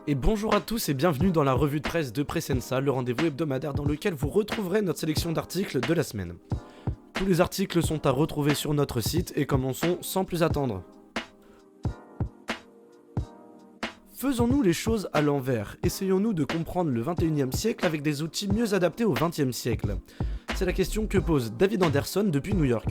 Et bonjour à tous et bienvenue dans la revue de presse de Presensa, le rendez-vous hebdomadaire dans lequel vous retrouverez notre sélection d'articles de la semaine. Tous les articles sont à retrouver sur notre site et commençons sans plus attendre. Faisons-nous les choses à l'envers, essayons-nous de comprendre le 21e siècle avec des outils mieux adaptés au 20e siècle. C'est la question que pose David Anderson depuis New York.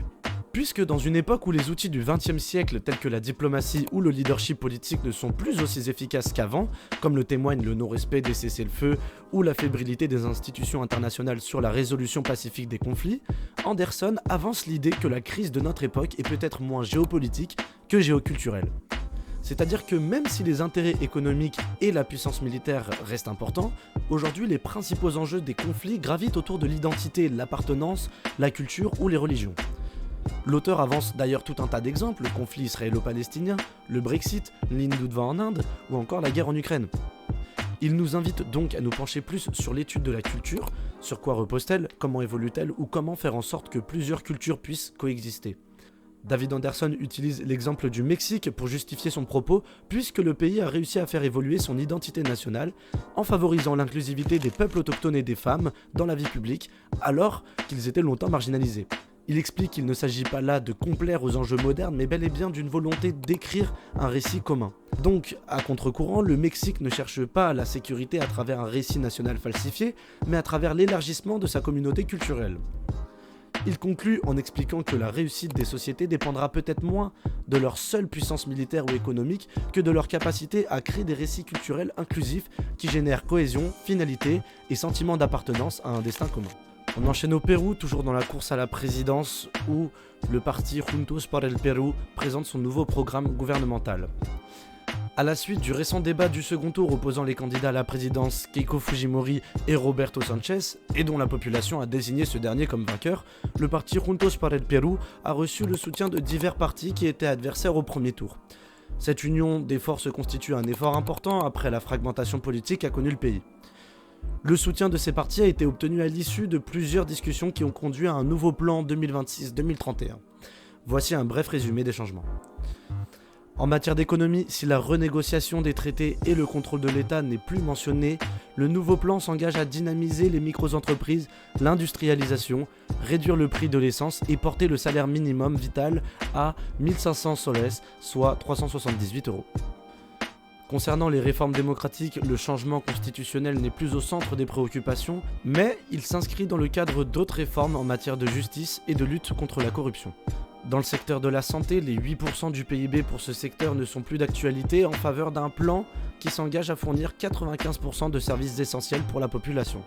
Puisque dans une époque où les outils du XXe siècle tels que la diplomatie ou le leadership politique ne sont plus aussi efficaces qu'avant, comme le témoigne le non-respect des cessez-le-feu ou la fébrilité des institutions internationales sur la résolution pacifique des conflits, Anderson avance l'idée que la crise de notre époque est peut-être moins géopolitique que géoculturelle. C'est-à-dire que même si les intérêts économiques et la puissance militaire restent importants, aujourd'hui les principaux enjeux des conflits gravitent autour de l'identité, l'appartenance, la culture ou les religions. L'auteur avance d'ailleurs tout un tas d'exemples, le conflit israélo-palestinien, le Brexit, l'Hindoudva en Inde ou encore la guerre en Ukraine. Il nous invite donc à nous pencher plus sur l'étude de la culture, sur quoi repose-t-elle, comment évolue-t-elle ou comment faire en sorte que plusieurs cultures puissent coexister. David Anderson utilise l'exemple du Mexique pour justifier son propos puisque le pays a réussi à faire évoluer son identité nationale en favorisant l'inclusivité des peuples autochtones et des femmes dans la vie publique alors qu'ils étaient longtemps marginalisés. Il explique qu'il ne s'agit pas là de complaire aux enjeux modernes, mais bel et bien d'une volonté d'écrire un récit commun. Donc, à contre-courant, le Mexique ne cherche pas la sécurité à travers un récit national falsifié, mais à travers l'élargissement de sa communauté culturelle. Il conclut en expliquant que la réussite des sociétés dépendra peut-être moins de leur seule puissance militaire ou économique que de leur capacité à créer des récits culturels inclusifs qui génèrent cohésion, finalité et sentiment d'appartenance à un destin commun. On enchaîne au Pérou, toujours dans la course à la présidence, où le parti Juntos por el Perú présente son nouveau programme gouvernemental. À la suite du récent débat du second tour opposant les candidats à la présidence Keiko Fujimori et Roberto Sanchez, et dont la population a désigné ce dernier comme vainqueur, le parti Juntos por el Perú a reçu le soutien de divers partis qui étaient adversaires au premier tour. Cette union des forces constitue un effort important après la fragmentation politique qu'a connue le pays. Le soutien de ces partis a été obtenu à l'issue de plusieurs discussions qui ont conduit à un nouveau plan 2026-2031. Voici un bref résumé des changements. En matière d'économie, si la renégociation des traités et le contrôle de l'État n'est plus mentionné, le nouveau plan s'engage à dynamiser les micro-entreprises, l'industrialisation, réduire le prix de l'essence et porter le salaire minimum vital à 1500 soles, soit 378 €. Concernant les réformes démocratiques, le changement constitutionnel n'est plus au centre des préoccupations, mais il s'inscrit dans le cadre d'autres réformes en matière de justice et de lutte contre la corruption. Dans le secteur de la santé, les 8% du PIB pour ce secteur ne sont plus d'actualité en faveur d'un plan qui s'engage à fournir 95% de services essentiels pour la population.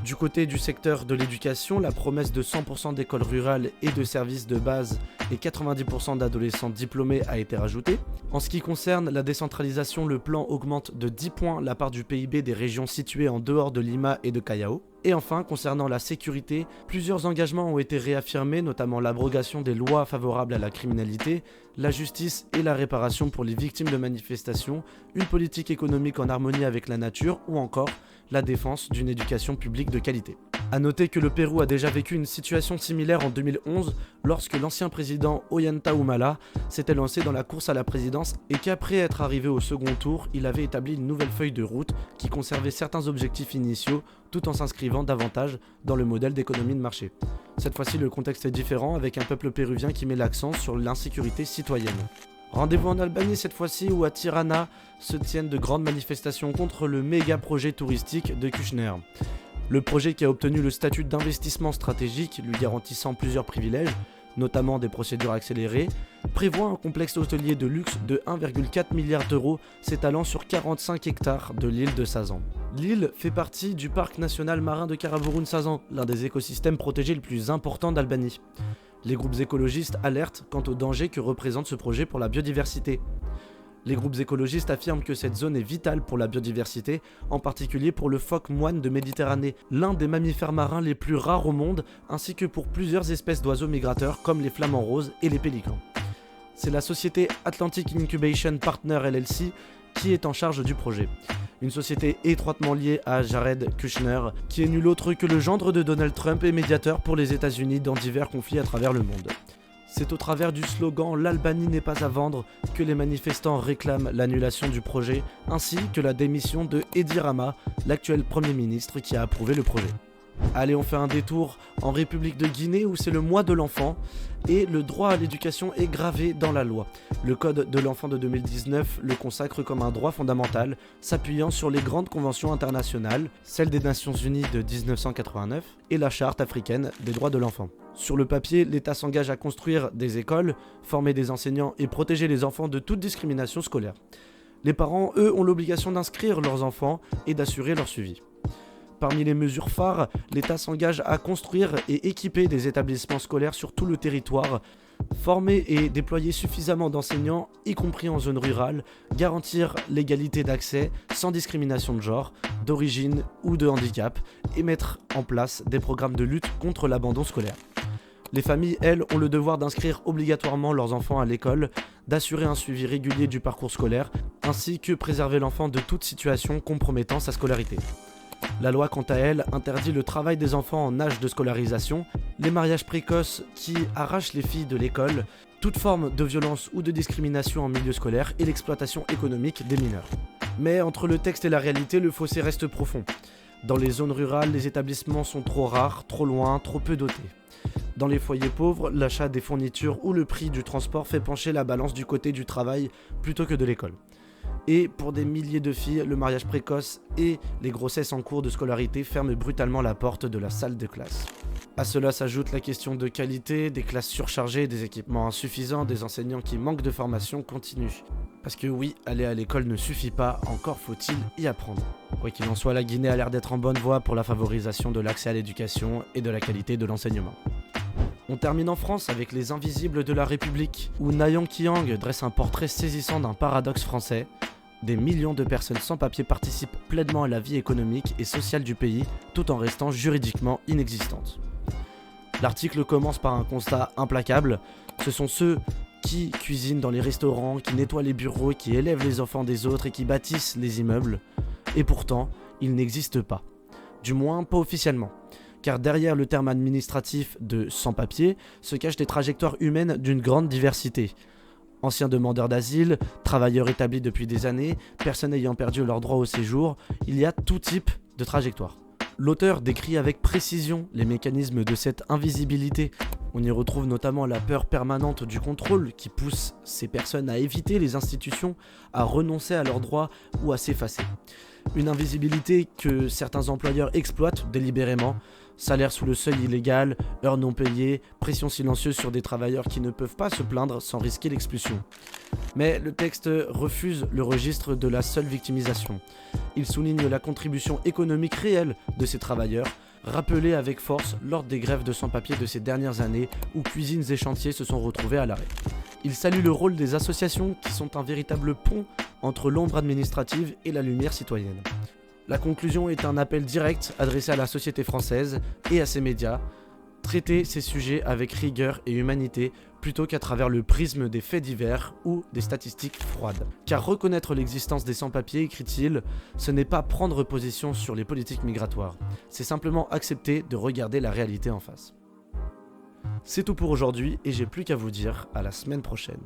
Du côté du secteur de l'éducation, la promesse de 100% d'écoles rurales et de services de base et 90% d'adolescents diplômés a été rajoutée. En ce qui concerne la décentralisation, le plan augmente de 10 points la part du PIB des régions situées en dehors de Lima et de Callao. Et enfin, concernant la sécurité, plusieurs engagements ont été réaffirmés, notamment l'abrogation des lois favorables à la criminalité, la justice et la réparation pour les victimes de manifestations, une politique économique en harmonie avec la nature ou encore la défense d'une éducation publique de qualité. A noter que le Pérou a déjà vécu une situation similaire en 2011 lorsque l'ancien président Ollanta Humala s'était lancé dans la course à la présidence et qu'après être arrivé au second tour, il avait établi une nouvelle feuille de route qui conservait certains objectifs initiaux tout en s'inscrivant davantage dans le modèle d'économie de marché. Cette fois-ci, le contexte est différent avec un peuple péruvien qui met l'accent sur l'insécurité citoyenne. Rendez-vous en Albanie cette fois-ci où à Tirana se tiennent de grandes manifestations contre le méga projet touristique de Kushner. Le projet qui a obtenu le statut d'investissement stratégique lui garantissant plusieurs privilèges, notamment des procédures accélérées, prévoit un complexe hôtelier de luxe de 1,4 milliard d'euros s'étalant sur 45 hectares de l'île de Sazan. L'île fait partie du parc national marin de Karaburun-Sazan, l'un des écosystèmes protégés les plus importants d'Albanie. Les groupes écologistes alertent quant au danger que représente ce projet pour la biodiversité. Les groupes écologistes affirment que cette zone est vitale pour la biodiversité, en particulier pour le phoque moine de Méditerranée, l'un des mammifères marins les plus rares au monde, ainsi que pour plusieurs espèces d'oiseaux migrateurs comme les flamants roses et les pélicans. C'est la société Atlantic Incubation Partner LLC qui est en charge du projet. Une société étroitement liée à Jared Kushner, qui est nul autre que le gendre de Donald Trump et médiateur pour les États-Unis dans divers conflits à travers le monde. C'est au travers du slogan « L'Albanie n'est pas à vendre » que les manifestants réclament l'annulation du projet, ainsi que la démission de Edi Rama, l'actuel Premier ministre qui a approuvé le projet. Allez, on fait un détour en République de Guinée où c'est le mois de l'enfant et le droit à l'éducation est gravé dans la loi. Le Code de l'enfant de 2019 le consacre comme un droit fondamental, s'appuyant sur les grandes conventions internationales, celle des Nations Unies de 1989 et la Charte africaine des droits de l'enfant. Sur le papier, l'État s'engage à construire des écoles, former des enseignants et protéger les enfants de toute discrimination scolaire. Les parents, eux, ont l'obligation d'inscrire leurs enfants et d'assurer leur suivi. Parmi les mesures phares, l'État s'engage à construire et équiper des établissements scolaires sur tout le territoire, former et déployer suffisamment d'enseignants, y compris en zone rurale, garantir l'égalité d'accès sans discrimination de genre, d'origine ou de handicap, et mettre en place des programmes de lutte contre l'abandon scolaire. Les familles, elles, ont le devoir d'inscrire obligatoirement leurs enfants à l'école, d'assurer un suivi régulier du parcours scolaire, ainsi que préserver l'enfant de toute situation compromettant sa scolarité. La loi, quant à elle, interdit le travail des enfants en âge de scolarisation, les mariages précoces qui arrachent les filles de l'école, toute forme de violence ou de discrimination en milieu scolaire et l'exploitation économique des mineurs. Mais entre le texte et la réalité, le fossé reste profond. Dans les zones rurales, les établissements sont trop rares, trop loin, trop peu dotés. Dans les foyers pauvres, l'achat des fournitures ou le prix du transport fait pencher la balance du côté du travail plutôt que de l'école. Et pour des milliers de filles, le mariage précoce et les grossesses en cours de scolarité ferment brutalement la porte de la salle de classe. À cela s'ajoute la question de qualité, des classes surchargées, des équipements insuffisants, des enseignants qui manquent de formation continue. Parce que oui, aller à l'école ne suffit pas, encore faut-il y apprendre. Quoi qu'il en soit, la Guinée a l'air d'être en bonne voie pour la favorisation de l'accès à l'éducation et de la qualité de l'enseignement. On termine en France avec Les Invisibles de la République, où Nayang Kiang dresse un portrait saisissant d'un paradoxe français. Des millions de personnes sans papier participent pleinement à la vie économique et sociale du pays, tout en restant juridiquement inexistantes. L'article commence par un constat implacable. Ce sont ceux qui cuisinent dans les restaurants, qui nettoient les bureaux, qui élèvent les enfants des autres et qui bâtissent les immeubles. Et pourtant, ils n'existent pas. Du moins, pas officiellement. Car derrière le terme administratif de sans-papiers se cachent des trajectoires humaines d'une grande diversité. Anciens demandeurs d'asile, travailleurs établis depuis des années, personnes ayant perdu leur droit au séjour, il y a tout type de trajectoire. L'auteur décrit avec précision les mécanismes de cette invisibilité. On y retrouve notamment la peur permanente du contrôle qui pousse ces personnes à éviter les institutions, à renoncer à leurs droits ou à s'effacer. Une invisibilité que certains employeurs exploitent délibérément. Salaire sous le seuil illégal, heures non payées, pression silencieuse sur des travailleurs qui ne peuvent pas se plaindre sans risquer l'expulsion. Mais le texte refuse le registre de la seule victimisation. Il souligne la contribution économique réelle de ces travailleurs, rappelée avec force lors des grèves de sans-papiers de ces dernières années où cuisines et chantiers se sont retrouvés à l'arrêt. Il salue le rôle des associations qui sont un véritable pont entre l'ombre administrative et la lumière citoyenne. La conclusion est un appel direct adressé à la société française et à ses médias. Traiter ces sujets avec rigueur et humanité plutôt qu'à travers le prisme des faits divers ou des statistiques froides. Car reconnaître l'existence des sans-papiers, écrit-il, ce n'est pas prendre position sur les politiques migratoires, c'est simplement accepter de regarder la réalité en face. C'est tout pour aujourd'hui et j'ai plus qu'à vous dire à la semaine prochaine.